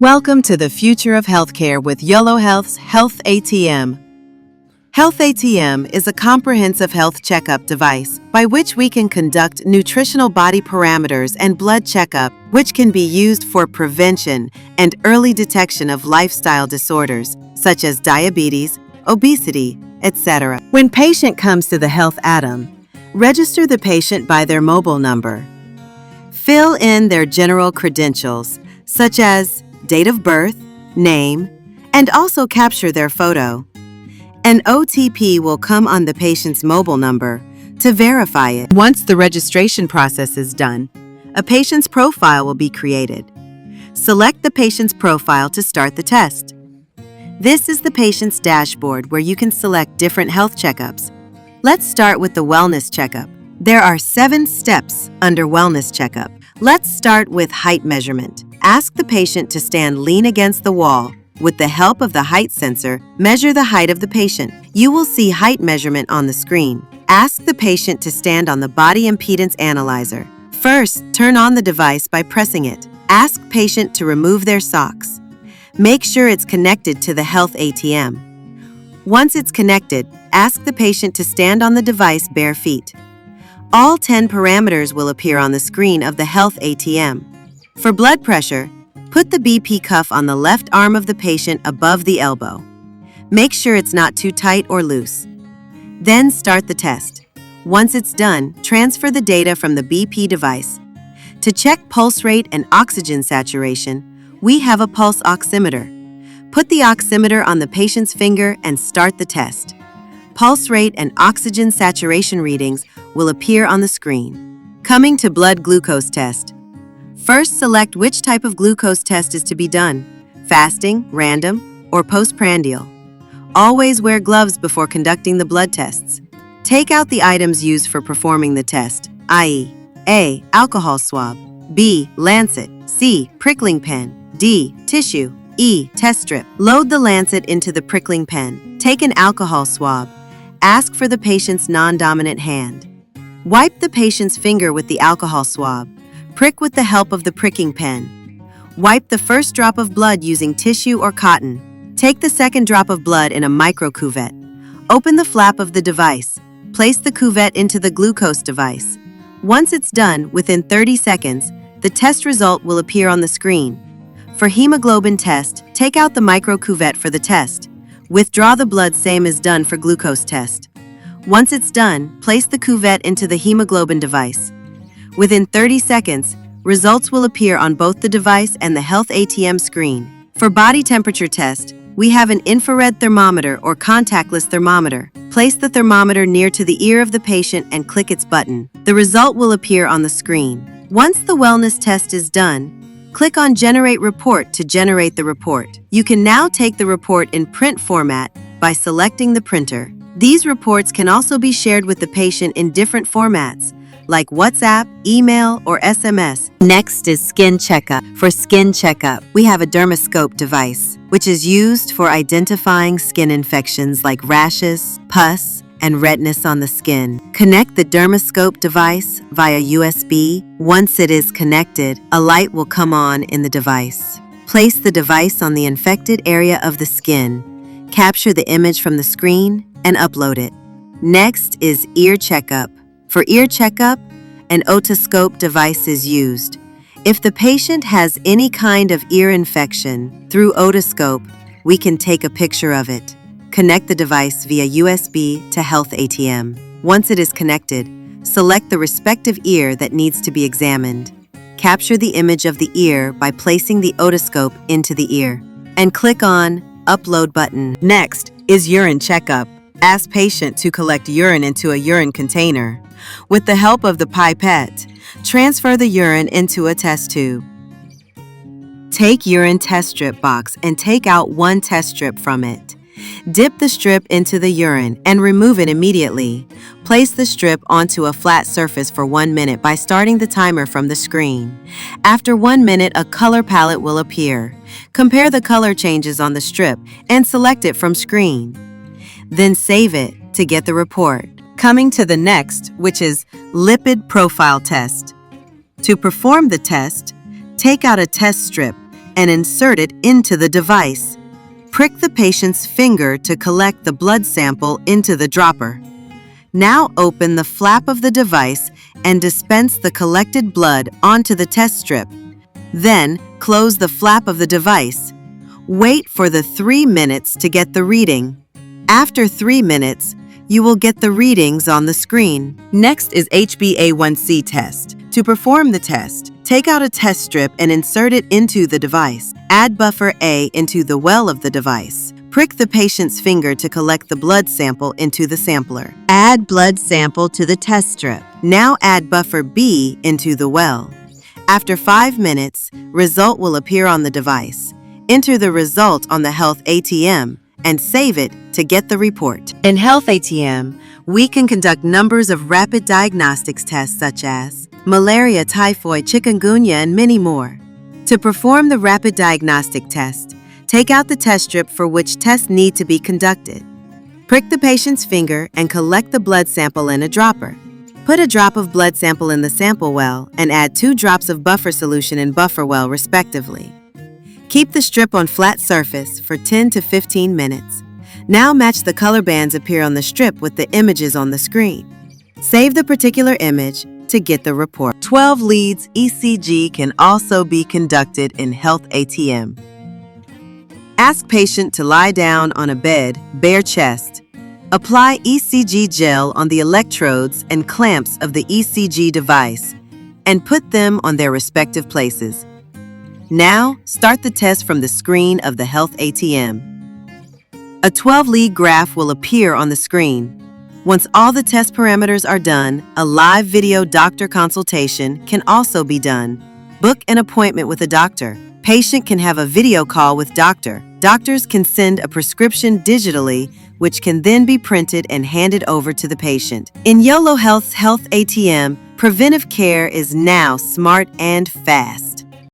Welcome to the future of healthcare with Yolohealth's HealthATM. HealthATM is a comprehensive health checkup device by which we can conduct nutritional body parameters and blood checkup, which can be used for prevention and early detection of lifestyle disorders such as diabetes, obesity, etc. When patient comes to the HealthATM, register the patient by their mobile number. Fill in their general credentials, such as date of birth, name, and also capture their photo. An OTP will come on the patient's mobile number to verify it. Once the registration process is done, a patient's profile will be created. Select the patient's profile to start the test. This is the patient's dashboard where you can select different health checkups. Let's start with the wellness checkup. There are 7 steps under wellness checkup. Let's start with height measurement. Ask the patient to stand lean against the wall. With the help of the height sensor, measure the height of the patient. You will see height measurement on the screen. Ask the patient to stand on the body impedance analyzer. First, turn on the device by pressing it. Ask patient to remove their socks. Make sure it's connected to the HealthATM. Once it's connected, ask the patient to stand on the device bare feet. All 10 parameters will appear on the screen of the HealthATM. For blood pressure, put the BP cuff on the left arm of the patient above the elbow. Make sure it's not too tight or loose. Then start the test. Once it's done, transfer the data from the BP device. To check pulse rate and oxygen saturation, we have a pulse oximeter. Put the oximeter on the patient's finger and start the test. Pulse rate and oxygen saturation readings will appear on the screen. Coming to blood glucose test. First, select which type of glucose test is to be done, fasting, random, or postprandial. Always wear gloves before conducting the blood tests. Take out the items used for performing the test, i.e. A. Alcohol swab, B. Lancet, C. Prickling pen, D. Tissue, E. Test strip. Load the lancet into the prickling pen. Take an alcohol swab. Ask for the patient's non-dominant hand. Wipe the patient's finger with the alcohol swab. Prick with the help of the pricking pen. Wipe the first drop of blood using tissue or cotton. Take the second drop of blood in a micro cuvette. Open the flap of the device. Place the cuvette into the glucose device. Once it's done, within 30 seconds, the test result will appear on the screen. For hemoglobin test, take out the micro cuvette for the test. Withdraw the blood same as done for glucose test. Once it's done, place the cuvette into the hemoglobin device. Within 30 seconds, results will appear on both the device and the HealthATM screen. For body temperature test, we have an infrared thermometer or contactless thermometer. Place the thermometer near to the ear of the patient and click its button. The result will appear on the screen. Once the wellness test is done, click on Generate Report to generate the report. You can now take the report in print format by selecting the printer. These reports can also be shared with the patient in different formats, like WhatsApp, email, or SMS. Next is skin checkup. For skin checkup, we have a dermoscope device, which is used for identifying skin infections like rashes, pus, and redness on the skin. Connect the dermoscope device via USB. Once it is connected, a light will come on in the device. Place the device on the infected area of the skin. Capture the image from the screen and upload it. Next is ear checkup. For ear checkup, an otoscope device is used. If the patient has any kind of ear infection, through otoscope, we can take a picture of it. Connect the device via USB to HealthATM. Once it is connected, select the respective ear that needs to be examined. Capture the image of the ear by placing the otoscope into the ear, and click on Upload button. Next is urine checkup. Ask patient to collect urine into a urine container. With the help of the pipette, transfer the urine into a test tube. Take urine test strip box and take out 1 test strip from it. Dip the strip into the urine and remove it immediately. Place the strip onto a flat surface for 1 minute by starting the timer from the screen. After 1 minute, a color palette will appear. Compare the color changes on the strip and select it from screen. Then save it to get the report. Coming to the next, which is lipid profile test. To perform the test, take out a test strip and insert it into the device. Prick the patient's finger to collect the blood sample into the dropper. Now open the flap of the device and dispense the collected blood onto the test strip. Then, close the flap of the device. Wait for the 3 minutes to get the reading. After 3 minutes, you will get the readings on the screen. Next is HbA1c test. To perform the test, take out a test strip and insert it into the device. Add buffer A into the well of the device. Prick the patient's finger to collect the blood sample into the sampler. Add blood sample to the test strip. Now add buffer B into the well. After 5 minutes, result will appear on the device. Enter the result on the HealthATM and save it to get the report. In HealthATM, we can conduct numbers of rapid diagnostics tests such as malaria, typhoid, chikungunya, and many more. To perform the rapid diagnostic test, take out the test strip for which tests need to be conducted. Prick the patient's finger and collect the blood sample in a dropper. Put a drop of blood sample in the sample well and add 2 drops of buffer solution in buffer well respectively. Keep the strip on flat surface for 10 to 15 minutes. Now match the color bands appear on the strip with the images on the screen. Save the particular image to get the report. 12 leads ECG can also be conducted in HealthATM. Ask patient to lie down on a bed, bare chest. Apply ECG gel on the electrodes and clamps of the ECG device and put them on their respective places. Now, start the test from the screen of the HealthATM. A 12-lead graph will appear on the screen. Once all the test parameters are done, a live video doctor consultation can also be done. Book an appointment with a doctor. Patient can have a video call with doctor. Doctors can send a prescription digitally, which can then be printed and handed over to the patient. In Yolohealth HealthATM, preventive care is now smart and fast.